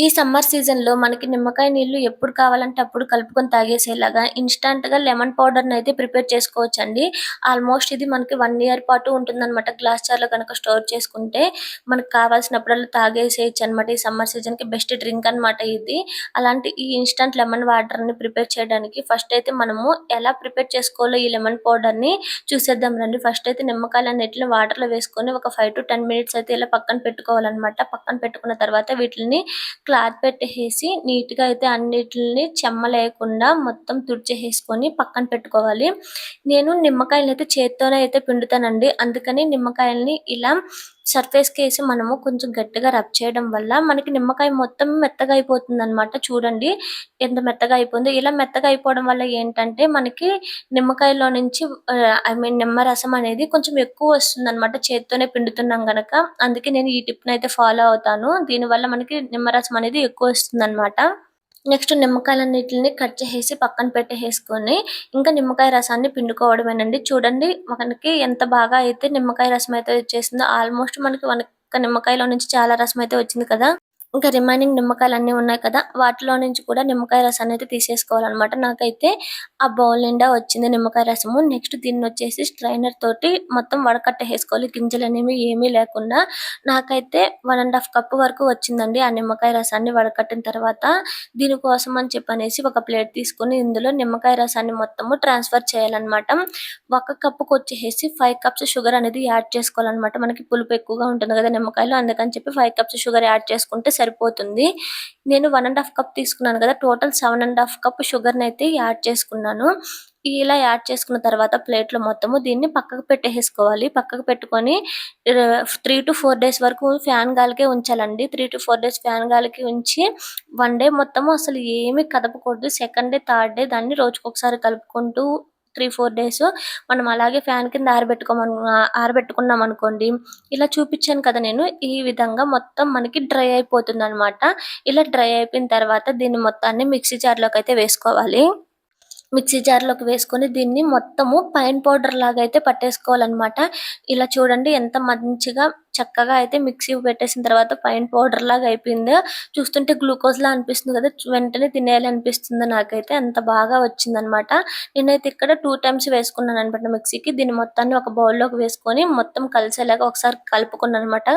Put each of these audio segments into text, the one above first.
ఈ సమ్మర్ సీజన్‌లో మనకి నిమ్మకాయ నీళ్లు ఎప్పుడు కావాలంటే అప్పుడు కలుపుకొని తాగేసేలాగా ఇన్‌స్టాంట్‌గా లెమన్ పౌడర్‌నయితే ప్రిపేర్ చేసుకోవచ్చండి. ఆల్మోస్ట్ ఇది మనకి 1 ఇయర్ పాటు ఉంటుందనమాట. గ్లాస్ జార్‌లో గనక స్టోర్ చేసుకుంటే మనకు కావాల్సినప్పుడల్లా తాగేసేయొచ్చనమాట. ఈ సమ్మర్ సీజన్‌కి బెస్ట్ డ్రింక్ అనమాట ఇది. అలాంటి ఈ ఇన్‌స్టాంట్ లెమన్ వాటర్‌ని ప్రిపేర్ చేయడానికి ఫస్ట్ అయితే మనము ఎలా ప్రిపేర్ చేసుకోవాలో ఈ లెమన్ పౌడర్‌ని చూసేద్దాం రండి. ఫస్ట్ అయితే నిమ్మకాయలన్నిటిని వాటర్‌లో వేసుకొని ఒక 5-10 మినిట్స్ అయితే ఇలా పక్కన పెట్టుకోవాలనమాట. పక్కన పెట్టుకున్న తర్వాత వీటిల్ని క్లాత్ పెట్టేసేసి నీట్‌గా అయితే అన్నిటిని చెమ్మ లేకుండా మొత్తం తుడిచేసేసుకొని పక్కన పెట్టుకోవాలి. నేను నిమ్మకాయలనైతే చేత్తోనే అయితే పిండుతానండి. అందుకని నిమ్మకాయల్ని ఇలా సర్ఫేస్‌కేసి మనము కొంచెం గట్టిగా రబ్ చేయడం వల్ల మనకి నిమ్మకాయ మొత్తం మెత్తగా అయిపోతుందనమాట. చూడండి ఎంత మెత్తగా అయిపోయిందో. ఇలా మెత్తగా అయిపోవడం వల్ల ఏంటంటే మనకి నిమ్మకాయలో నుంచి నిమ్మరసం అనేది కొంచెం ఎక్కువ వస్తుందనమాట. చేత్తోనే పిండుతున్నాం గనక. అందుకే నేను ఈ టిప్‌నైతే ఫాలో అవుతాను. దీనివల్ల మనకి నిమ్మరసం అనేది ఎక్కువ వస్తుందనమాట. నెక్స్ట్ నిమ్మకాయలన్నిటిని కట్ చేసేసి పక్కన పెట్టేసేసుకొని, ఇంకా నిమ్మకాయ రసాన్ని పిండుకోవడమేనండి. చూడండి మనకి ఎంత బాగా అయితే నిమ్మకాయ రసం అయితే వచ్చేసిందో. ఆల్మోస్ట్ మనకి ఒక్క నిమ్మకాయలో నుంచి చాలా రసం అయితే వచ్చింది కదా! ఇంకా రిమైనింగ్ నిమ్మకాయలన్నీ ఉన్నాయి కదా! వాటిలో నుంచి కూడా నిమ్మకాయ రసాన్నయితే తీసేసుకోవాలనమాట. నాకైతే ఆ బౌల్ నిండా వచ్చింది నిమ్మకాయ రసము. నెక్స్ట్ దీన్నొచ్చేసి స్ట్రైనర్ తోటి మొత్తం వడకట్టేసేసుకోవాలి. గింజలనేవి ఏమీ లేకుండా. నాకైతే 1 ½ కప్ వరకు వచ్చిందండి ఆ నిమ్మకాయ రసాన్ని వడకట్టిన తర్వాత. దీనికోసం అని చెప్పనేసి ఒక ప్లేట్ తీసుకొని ఇందులో నిమ్మకాయ రసాన్ని మొత్తము ట్రాన్స్‌ఫర్ చేయాలనమాట. ఒక కప్పుకొచ్చేసేసి 5 కప్స్ షుగర్ అనేది యాడ్ చేసుకోవాలనమాట. మనకి పులుపు ఎక్కువగా ఉంటుంది కదా నిమ్మకాయలో. అందుకని చెప్పి 5 కప్స్ షుగర్ యాడ్ చేసుకుంటే సరిపోతుంది. నేను 1 ½ కప్ తీసుకున్నాను కదా! టోటల్ 7 ½ కప్ షుగర్‌నైతే యాడ్ చేసుకున్నాను. ఇలా యాడ్ చేసుకున్న తర్వాత ప్లేట్‌లో మొత్తము దీన్ని పక్కకు పెట్టేసేసుకోవాలి. పక్కకు పెట్టుకొని 3-4 డేస్ వరకు ఫ్యాన్ గాలికే ఉంచాలండి. 3-4 డేస్ ఫ్యాన్ గాలికి ఉంచి 1 డే మొత్తము అసలు ఏమి కదపకూడదు. సెకండ్ డే, థర్డ్ డే దాన్ని రోజుకొకసారి కలుపుకుంటూ 3-4 డేస్ మనం అలాగే ఫ్యాన్ కింద ఆరబెట్టుకున్నామనుకోండి, ఇలా చూపిచ్చాను కదా నేను, ఈ విధంగా మొత్తం మనకి డ్రై అయిపోతుందనమాట. ఇలా డ్రై అయిపోయిన తర్వాత దీన్ని మొత్తాన్ని మిక్సీ జార్‌లోకైతే వేసుకోవాలి. మిక్సీ జార్‌లోకి వేసుకొని దీన్ని మొత్తము ఫైన్ పౌడర్ లాగా అయితే పట్టేసుకోవాలనమాట. ఇలా చూడండి ఎంత మంచిగా చక్కగా అయితే మిక్సీ పెట్టేసిన తర్వాత ఫైన్ పౌడర్ లాగా అయిపోయిందో. చూస్తుంటే గ్లూకోజ్‌లా అనిపిస్తుంది కదా! వెంటనే తినేయాలనిపిస్తుంది నాకైతే. అంత బాగా వచ్చిందనమాట. నేనైతే ఇక్కడ 2 టైమ్స్ వేసుకున్నాననమాట మిక్సీకి. దీన్ని మొత్తాన్ని ఒక బౌల్‌లోకి వేసుకొని మొత్తం కలిసేలాగా ఒకసారి కలుపుకున్నాననమాట.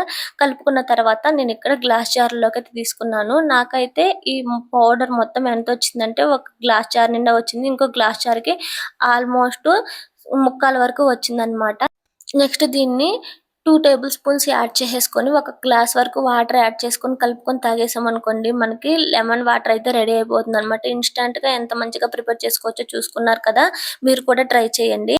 కలుపుకున్న తర్వాత నేనిక్కడ గ్లాస్ జార్‌లోకైతే తీసుకున్నాను. నాకైతే ఈ పౌడర్ మొత్తం ఎంతొచ్చిందంటే ఒక గ్లాస్ జార్ నిండా వచ్చింది. ఇంకో గ్లాస్ జార్‌కి ఆల్మోస్ట్ ముక్కాలు వరకు వచ్చిందనమాట. నెక్స్ట్ దీన్ని 2 టేబుల్ స్పూన్స్ యాడ్ చేసేసుకొని, ఒక గ్లాస్ వరకు వాటర్ యాడ్ చేసుకొని కలుపుకొని తాగేసామనుకోండి, మనకి లెమన్ వాటర్ అయితే రెడీ అయిపోతుందనమాట. ఇన్‌స్టాంట్‌గా ఎంత మంచిగా ప్రిపేర్ చేసుకోవచ్చో చూసుకున్నారు కదా! మీరు కూడా ట్రై చేయండి.